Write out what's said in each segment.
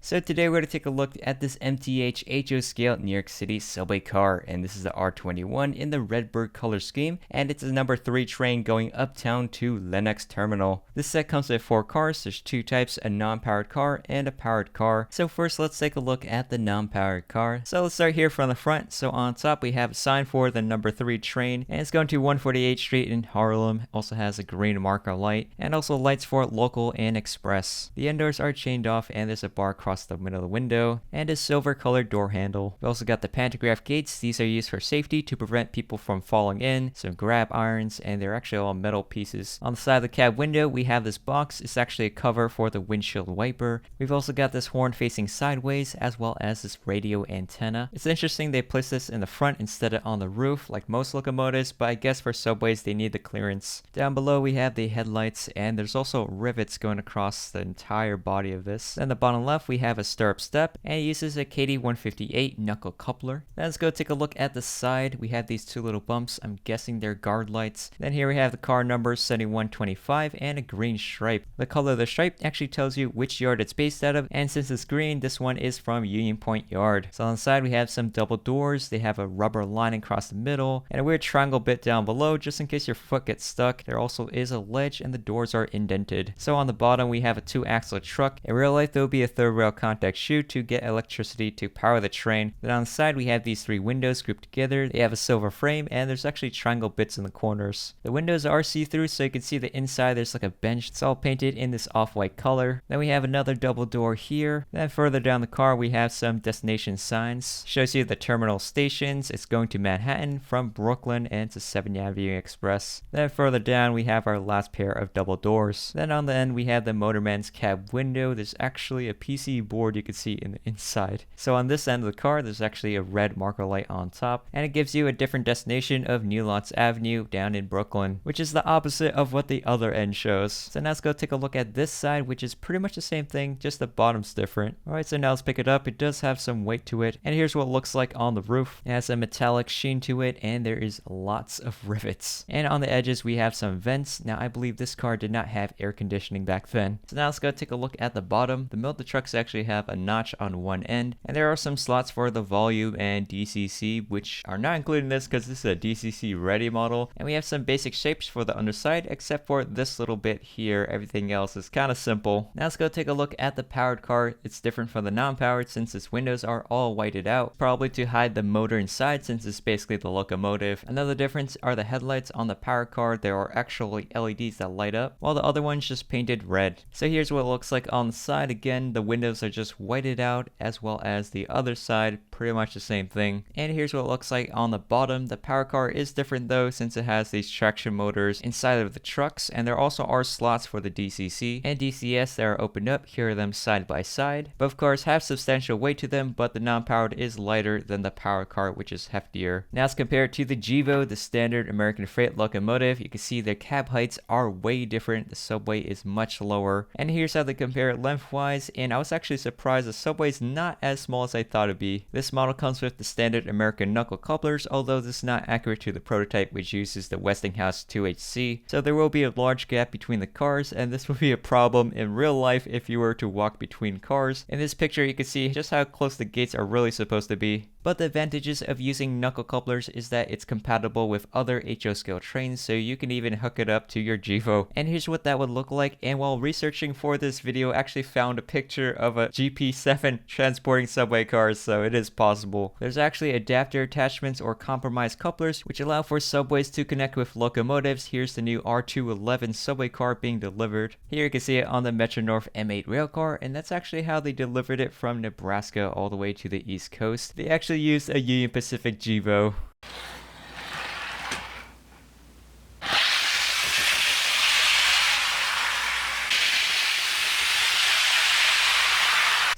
So today we're going to take a look at this MTH HO scale New York City subway car, and this is the R21 in the Redbird color scheme, and it's a number 3 train going uptown to Lenox Terminal. This set comes with 4 cars. There's 2 types, a non-powered car and a powered car. So first let's take a look at the non-powered car. So let's start here from the front. So on top we have a sign for the number 3 train, and it's going to 148th Street in Harlem. Also has a green marker light and also lights for local and express. The end doors are chained off and there's a bar across the middle of the window and a silver colored door handle. We also got the pantograph gates. These are used for safety to prevent people from falling in. Some grab irons, and they're actually all metal pieces. On the side of the cab window we have this box. It's actually a cover for the windshield wiper. We've also got this horn facing sideways as well as this radio antenna. It's interesting they placed this in the front instead of on the roof like most locomotives, but I guess for subways they need the clearance. Down below we have the headlights, and there's also rivets going across the entire body of this. Then the bottom left we have a stirrup step, and it uses a KD158 knuckle coupler. Then let's go take a look at the side. We have these 2 little bumps. I'm guessing they're guard lights. Then here we have the car number 7125 and a green stripe. The color of the stripe actually tells you which yard it's based out of, and since it's green, this one is from Union Point Yard. So on the side we have some double doors. They have a rubber lining across the middle and a weird triangle bit down below just in case your foot gets stuck. There also is a ledge and the doors are indented. So on the bottom we have a 2-axle truck. In real life there will be a 3rd rail contact shoe to get electricity to power the train. Then on the side we have these 3 windows grouped together. They have a silver frame and there's actually triangle bits in the corners. The windows are see-through so you can see the inside. There's like a bench. It's all painted in this off-white color. Then we have another double door here. Then further down the car we have some destination signs. Shows you the terminal stations. It's going to Manhattan from Brooklyn and it's a 7th Avenue Express. Then further down we have our last pair of double doors. Then on the end we have the motorman's cab window. There's actually a PC board you can see in the inside. So on this end of the car there's actually a red marker light on top, and it gives you a different destination of New Lots Avenue down in Brooklyn, which is the opposite of what the other end shows. So now let's go take a look at this side, which is pretty much the same thing, just the bottom's different. Alright, so now let's pick it up. It does have some weight to it, and here's what it looks like on the roof. It has a metallic sheen to it, and there is lots of rivets. And on the edges we have some vents. Now I believe this car did not have air conditioning back then. So now let's go take a look at the bottom. The middle of the trucks actually have a notch on one end, and there are some slots for the volume and DCC, which are not included in this because this is a DCC ready model. And we have some basic shapes for the underside except for this little bit here. Everything else is kind of simple. Now let's go take a look at the powered car. It's different from the non-powered since its windows are all whited out, probably to hide the motor inside since it's basically the locomotive. Another difference are the headlights. On the powered car there are actually LEDs that light up, while the other one's just painted red. So here's what it looks like on the side. Again, the windows are just whited out, as well as the other side, pretty much the same thing. And here's what it looks like on the bottom. The power car is different though, since it has these traction motors inside of the trucks, and there also are slots for the DCC and DCS that are opened up. Here are them side by side, but of course have substantial weight to them, but the non-powered is lighter than the power car, which is heftier. Now let's compare it to the GEVO, the standard American freight locomotive. You can see their cab heights are way different. The subway is much lower, and here's how they compare it lengthwise. And I was actually surprised the subway is not as small as I thought it'd be. This model comes with the standard American knuckle couplers, although this is not accurate to the prototype, which uses the Westinghouse 2HC. So there will be a large gap between the cars, and this will be a problem in real life if you were to walk between cars. In this picture you can see just how close the gates are really supposed to be. But the advantages of using knuckle couplers is that it's compatible with other HO scale trains, so you can even hook it up to your GEVO. And here's what that would look like. And while researching for this video, I actually found a picture of a GP7 transporting subway cars, so it is possible. There's actually adapter attachments or compromised couplers which allow for subways to connect with locomotives. Here's the new R21 Subway car being delivered. Here you can see it on the Metro North M8 rail car, and that's actually how they delivered it from Nebraska all the way to the East Coast. They actually used a Union Pacific GEVO.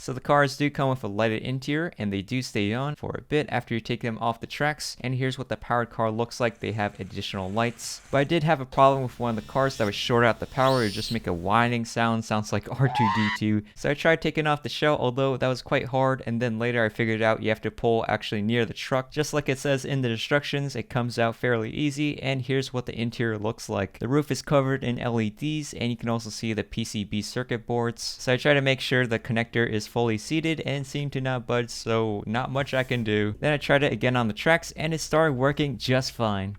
So the cars do come with a lighted interior, and they do stay on for a bit after you take them off the tracks. And here's what the powered car looks like. They have additional lights. But I did have a problem with one of the cars that was short out the power. It just make a whining sound, sounds like R2D2. So I tried taking off the shell, although that was quite hard. And then later I figured out you have to pull actually near the truck. Just like it says in the instructions, it comes out fairly easy. And here's what the interior looks like. The roof is covered in LEDs, and you can also see the PCB circuit boards. So I try to make sure the connector is full fully seated and seemed to not budge, so not much I can do. Then I tried it again on the tracks and it started working just fine.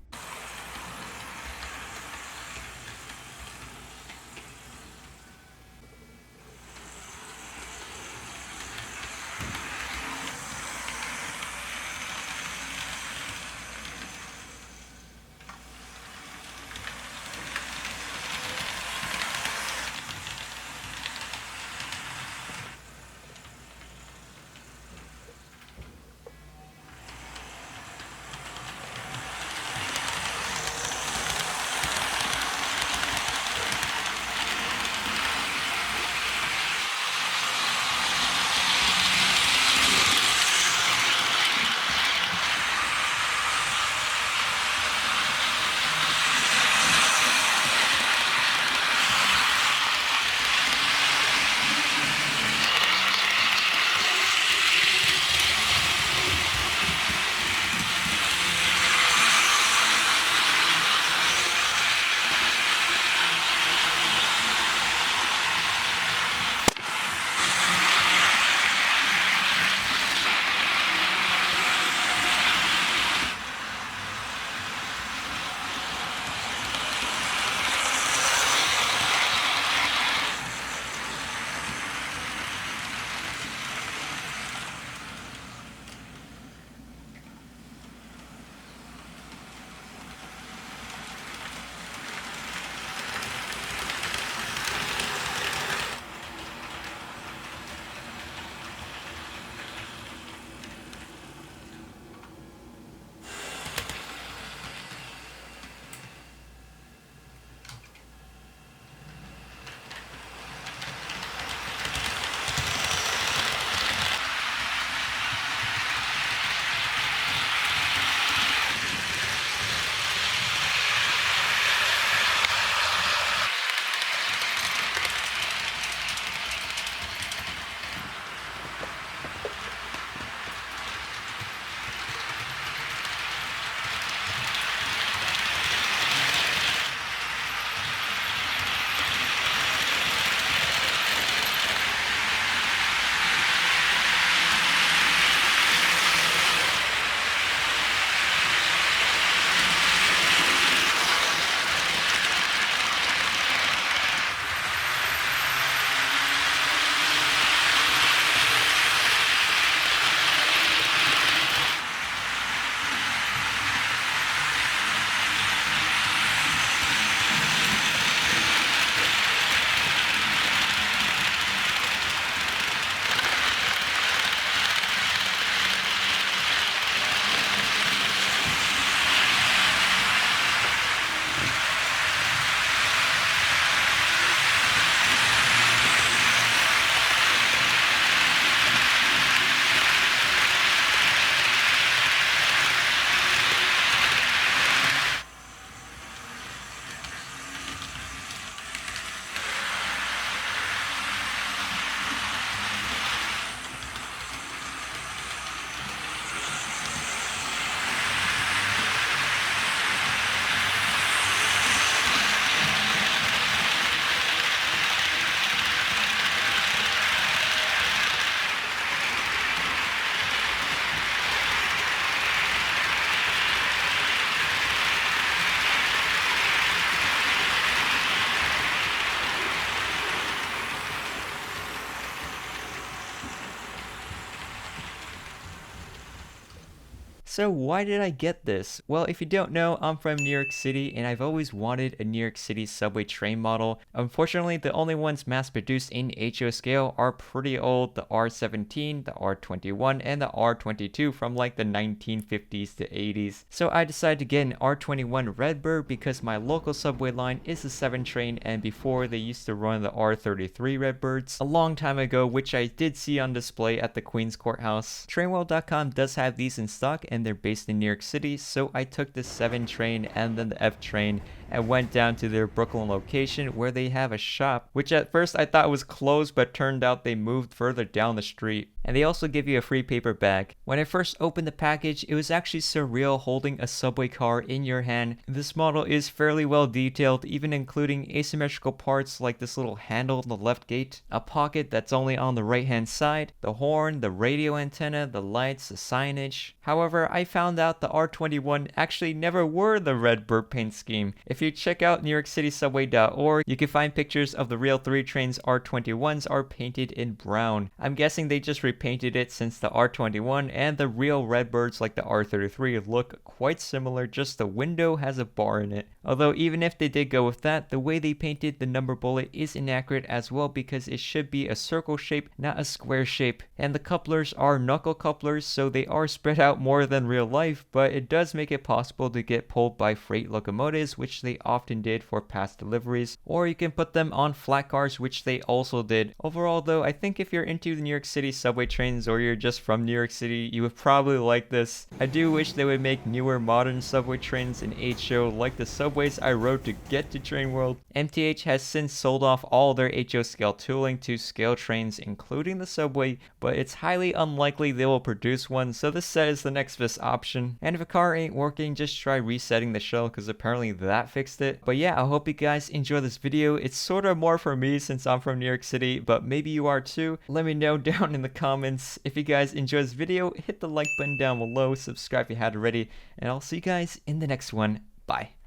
So why did I get this? Well, if you don't know, I'm from New York City and I've always wanted a New York City subway train model. Unfortunately, the only ones mass produced in HO scale are pretty old, the R17, the R21, and the R22 from like the 1950s to 80s. So I decided to get an R21 Redbird because my local subway line is the 7 train, and before they used to run the R33 Redbirds a long time ago, which I did see on display at the Queens Courthouse. Trainwell.com does have these in stock, and and they're based in New York City, so I took the 7 train and then the F train and went down to their Brooklyn location where they have a shop, which at first I thought was closed, but turned out they moved further down the street. And they also give you a free paper bag. When I first opened the package, it was actually surreal holding a subway car in your hand. This model is fairly well detailed, even including asymmetrical parts like this little handle on the left gate, a pocket that's only on the right hand side, the horn, the radio antenna, the lights, the signage. However, I found out the R21 actually never were the Redbird paint scheme. If you check out NewYorkCitySubway.org, you can find pictures of the real 3 trains R21s are painted in brown. I'm guessing they just repainted it since the R21 and the real Redbirds like the R33 look quite similar, just the window has a bar in it. Although even if they did go with that, the way they painted the number bullet is inaccurate as well because it should be a circle shape, not a square shape. And the couplers are knuckle couplers, so they are spread out more than real life, but it does make it possible to get pulled by freight locomotives, which they often did for past deliveries, or you can put them on flat cars, which they also did. Overall though, I think if you're into the New York City subway trains or you're just from New York City, you would probably like this. I do wish they would make newer modern subway trains in HO like the subways I rode to get to Train World. MTH has since sold off all their HO scale tooling to scale trains including the subway, but it's highly unlikely they will produce one, so this set is the next best option. And if a car ain't working, just try resetting the shell because apparently that fixed it. But yeah, I hope you guys enjoy this video. It's sort of more for me since I'm from New York City, but maybe you are too. Let me know down in the comments. If you guys enjoy this video, hit the like button down below, subscribe if you hadn't already, and I'll see you guys in the next one. Bye.